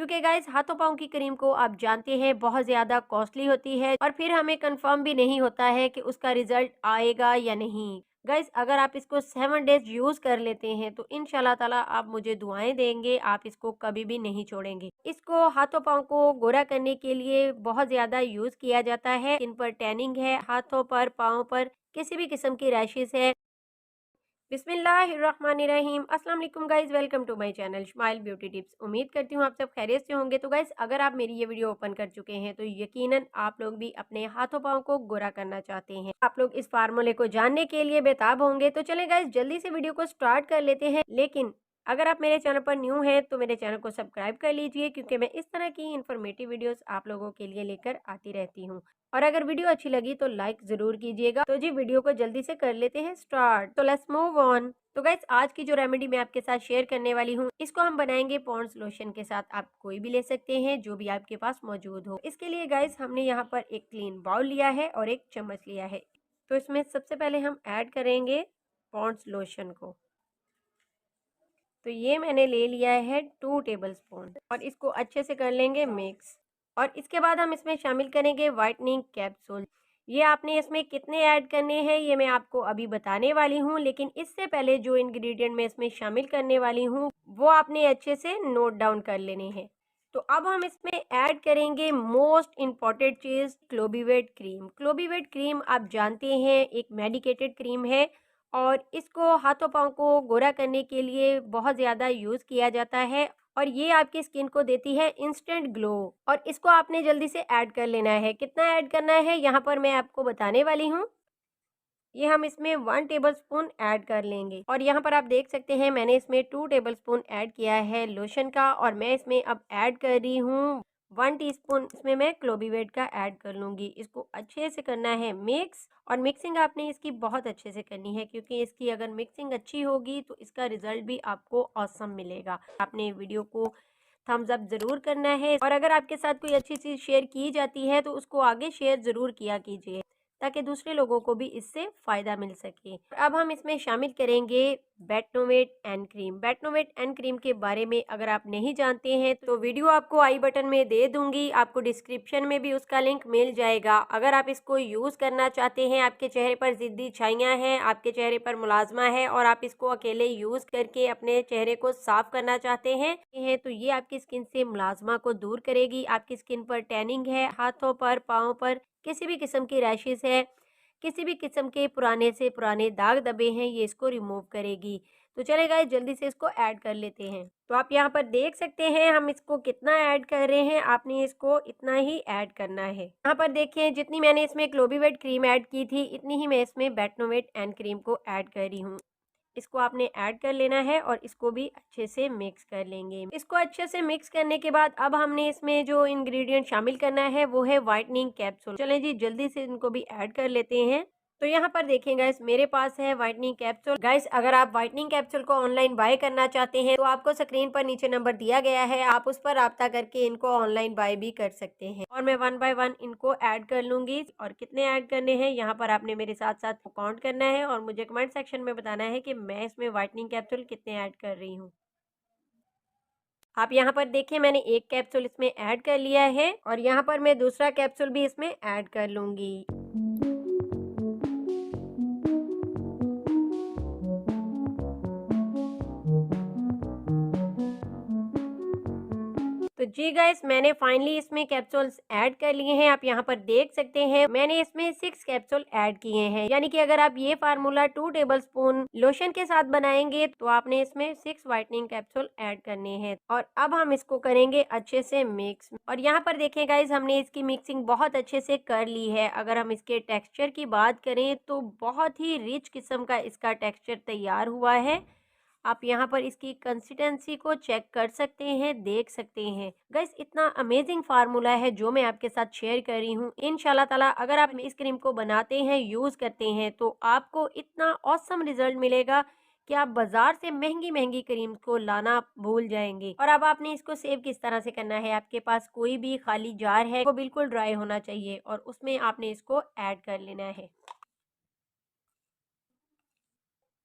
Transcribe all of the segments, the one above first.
क्योंकि गाइस हाथों पाँव की क्रीम को आप जानते हैं बहुत ज़्यादा कॉस्टली होती है और फिर हमें कंफर्म भी नहीं होता है कि उसका रिजल्ट आएगा या नहीं। गाइस अगर आप इसको 7 डेज यूज़ कर लेते हैं तो इंशाल्लाह ताला आप मुझे दुआएं देंगे, आप इसको कभी भी नहीं छोड़ेंगे। इसको हाथों पाँव को गोरा करने के लिए बहुत ज़्यादा यूज़ किया जाता है। इन पर टैनिंग है, हाथों पर, पाँव पर किसी भी किस्म की रैशेस है। बिस्मिल्लाहिर्रहमानिर्रहीम। अस्सलाम वालेकुम guys, welcome to my channel Smile Beauty Tips. उम्मीद करती हूँ आप सब खैरियत से होंगे। तो गाइस अगर आप मेरी ये वीडियो ओपन कर चुके हैं तो यकीनन आप लोग भी अपने हाथों पाँव को गोरा करना चाहते हैं। आप लोग इस फार्मूले को जानने के लिए बेताब होंगे। तो चले गाइस जल्दी से वीडियो को स्टार्ट कर लेते हैं। लेकिन अगर आप मेरे चैनल पर न्यू हैं तो मेरे चैनल को सब्सक्राइब कर लीजिए, क्योंकि मैं इस तरह की इन्फॉर्मेटिव वीडियोस आप लोगों के लिए लेकर आती रहती हूँ। और अगर वीडियो अच्छी लगी तो लाइक जरूर कीजिएगा। तो जी वीडियो को जल्दी से कर लेते हैं स्टार्ट। तो लेट्स मूव ऑन। तो गाइस आज की जो रेमेडी मैं आपके साथ शेयर करने वाली हूँ, इसको हम बनाएंगे पॉन्ड्स लोशन के साथ। आप कोई भी ले सकते हैं जो भी आपके पास मौजूद हो। इसके लिए गाइस हमने यहाँ पर एक क्लीन बाउल लिया है और एक चम्मच लिया है। तो इसमें सबसे पहले हम ऐड करेंगे पॉन्ड्स लोशन को। तो ये मैंने ले लिया है 2 टेबलस्पून और इसको अच्छे से कर लेंगे मिक्स। और इसके बाद हम इसमें शामिल करेंगे वाइटनिंग कैप्सूल। ये आपने इसमें कितने ऐड करने हैं ये मैं आपको अभी बताने वाली हूँ, लेकिन इससे पहले जो इंग्रेडिएंट मैं इसमें शामिल करने वाली हूँ वो आपने अच्छे से नोट डाउन कर लेने हैं। तो अब हम इसमें ऐड करेंगे मोस्ट इम्पॉर्टेंट चीज़, क्लोबीवेट क्रीम। क्लोबीवेट क्रीम आप जानते हैं एक मेडिकेटेड क्रीम है और इसको हाथों पाँव को गोरा करने के लिए बहुत ज़्यादा यूज़ किया जाता है और ये आपकी स्किन को देती है इंस्टेंट ग्लो। और इसको आपने जल्दी से ऐड कर लेना है। कितना ऐड करना है यहाँ पर मैं आपको बताने वाली हूँ। ये हम इसमें 1 टेबलस्पून ऐड कर लेंगे और यहाँ पर आप देख सकते हैं मैंने इसमें 2 टेबलस्पून ऐड किया है लोशन का और मैं इसमें अब ऐड कर रही हूँ 1 टीस्पून इसमें मैं क्लोबीवेट का ऐड कर लूँगी। इसको अच्छे से करना है मिक्स और मिक्सिंग आपने इसकी बहुत अच्छे से करनी है, क्योंकि इसकी अगर मिक्सिंग अच्छी होगी तो इसका रिजल्ट भी आपको ऑसम मिलेगा। आपने वीडियो को थम्स अप ज़रूर करना है और अगर आपके साथ कोई अच्छी चीज़ शेयर की जाती है तो उसको आगे शेयर ज़रूर किया कीजिए, ताकि दूसरे लोगों को भी इससे फ़ायदा मिल सके। अब हम इसमें शामिल करेंगे Betnovate and cream. Betnovate and cream के बारे में अगर आप नहीं जानते हैं तो वीडियो आपको आई बटन में दे दूंगी, आपको डिस्क्रिप्शन में भी उसका लिंक मिल जाएगा। अगर आप इसको यूज़ करना चाहते हैं, आपके चेहरे पर ज़िद्दी छाइयाँ हैं, आपके चेहरे पर मुलाजमा है और आप इसको अकेले यूज़ करके अपने चेहरे को साफ करना चाहते हैं तो ये आपकी स्किन से मुलाजमा को दूर करेगी। आपकी स्किन पर टैनिंग है, हाथों पर, पाँव पर किसी भी किस्म की रैशेस है, किसी भी किस्म के पुराने से पुराने दाग दबे हैं, ये इसको रिमूव करेगी। तो चले गाइस जल्दी से इसको ऐड कर लेते हैं। तो आप यहाँ पर देख सकते हैं हम इसको कितना ऐड कर रहे हैं, आपने इसको इतना ही ऐड करना है। यहाँ पर देखें जितनी मैंने इसमें क्लोबीवेट क्रीम ऐड की थी इतनी ही मैं इसमें बेटनोवेट एंड क्रीम को ऐड कर रही हूँ। इसको आपने ऐड कर लेना है और इसको भी अच्छे से मिक्स कर लेंगे। इसको अच्छे से मिक्स करने के बाद अब हमने इसमें जो इंग्रेडिएंट शामिल करना है वो है व्हाइटनिंग कैप्सूल। चलें जी जल्दी से इनको भी ऐड कर लेते हैं। तो यहाँ पर देखें गाइस मेरे पास है व्हाइटनिंग कैप्सूल। गाइस अगर आप व्हाइटनिंग कैप्सूल को ऑनलाइन बाय करना चाहते हैं तो आपको स्क्रीन पर नीचे नंबर दिया गया है, आप उस पर राब्ता करके इनको ऑनलाइन बाय भी कर सकते हैं। और मैं 1 बाय 1 इनको ऐड कर लूंगी और कितने ऐड करने हैं यहाँ पर आपने मेरे साथ साथ काउंट करना है और मुझे कमेंट सेक्शन में बताना है कि मैं इसमें व्हाइटनिंग कैप्सूल कितने ऐड कर रही हूँ। आप यहाँ पर देखें मैंने एक कैप्सूल इसमें ऐड कर लिया है और यहाँ पर मैं दूसरा कैप्सूल भी इसमें ऐड कर लूंगी। तो जी गाइस मैंने फाइनली इसमें कैप्सूल्स ऐड कर लिए हैं। आप यहाँ पर देख सकते हैं मैंने इसमें 6 कैप्सूल ऐड किए हैं, यानी कि अगर आप ये फार्मूला 2 टेबलस्पून लोशन के साथ बनाएंगे तो आपने इसमें 6 व्हाइटनिंग कैप्सूल ऐड करने हैं। और अब हम इसको करेंगे अच्छे से मिक्स। और यहाँ पर देखें गाइस हमने इसकी मिक्सिंग बहुत अच्छे से कर ली है। अगर हम इसके टेक्सचर की बात करें तो बहुत ही रिच किस्म का इसका टेक्सचर तैयार हुआ है। आप यहाँ पर इसकी कंसिस्टेंसी को चेक कर सकते हैं, देख सकते हैं। गाइस इतना अमेजिंग फार्मूला है जो मैं आपके साथ शेयर कर रही हूँ। इंशाल्लाह ताला अगर आप इस क्रीम को बनाते हैं, यूज़ करते हैं तो आपको इतना ऑसम रिजल्ट मिलेगा कि आप बाजार से महंगी महंगी क्रीम को लाना भूल जाएंगे। और अब आपने इसको सेव किस तरह से करना है, आपके पास कोई भी खाली जार है वो बिल्कुल ड्राई होना चाहिए और उसमें आपने इसको ऐड कर लेना है।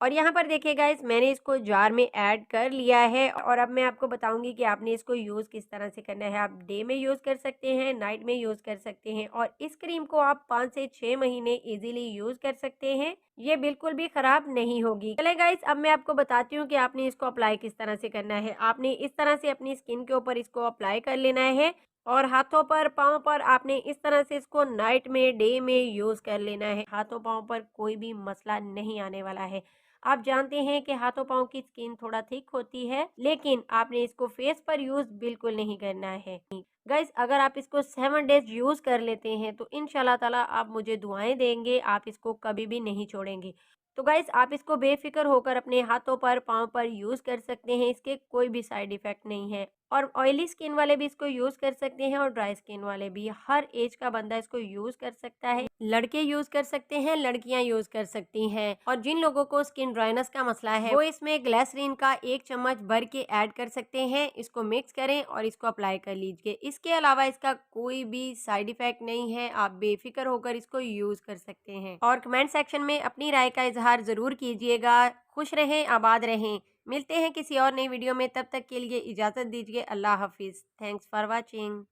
और यहाँ पर देखिए गाइस, मैंने इसको जार में ऐड कर लिया है और अब मैं आपको बताऊंगी कि आपने इसको यूज़ किस तरह से करना है। आप डे में यूज़ कर सकते हैं, नाइट में यूज़ कर सकते हैं और इस क्रीम को आप 5 से 6 महीने इजीली यूज़ कर सकते हैं। ये बिल्कुल भी खराब नहीं होगी। चले गाइस, अब मैं आपको बताती हूँ कि आपने इसको अप्लाई किस तरह से करना है। आपने इस तरह से अपनी स्किन के ऊपर इसको अप्लाई कर लेना है और हाथों पर, पाँव पर आपने इस तरह से इसको नाइट में, डे में यूज़ कर लेना है। हाथों पाँव पर कोई भी मसला नहीं आने वाला है। आप जानते हैं कि हाथों पाँव की स्किन थोड़ा थिक होती है, लेकिन आपने इसको फेस पर यूज़ बिल्कुल नहीं करना है। गाइस, अगर आप इसको 7 डेज़ यूज़ कर लेते हैं तो इंशाल्लाह ताला आप मुझे दुआएँ देंगे, आप इसको कभी भी नहीं छोड़ेंगे। तो गाइस, आप इसको बेफ़िक्र होकर अपने हाथों पर, पाँव पर यूज़ कर सकते हैं, इसके कोई भी साइड इफ़ेक्ट नहीं है। और ऑयली स्किन वाले भी इसको यूज़ कर सकते हैं और ड्राई स्किन वाले भी। हर एज का बंदा इसको यूज़ कर सकता है। लड़के यूज़ कर सकते हैं, लड़कियां यूज़ कर सकती हैं। और जिन लोगों को स्किन ड्राइनेस का मसला है, वो इसमें ग्लिसरीन का 1 चम्मच भर के ऐड कर सकते हैं। इसको मिक्स करें और इसको अप्लाई कर लीजिए। इसके अलावा इसका कोई भी साइड इफ़ेक्ट नहीं है। आप बेफ़िक्र होकर इसको यूज़ कर सकते हैं। और कमेंट सेक्शन में अपनी राय का इज़हार ज़रूर कीजिएगा। खुश रहें, आबाद रहें। मिलते हैं किसी और नई वीडियो में, तब तक के लिए इजाज़त दीजिए। अल्लाह हाफ़िज़। Thanks for watching.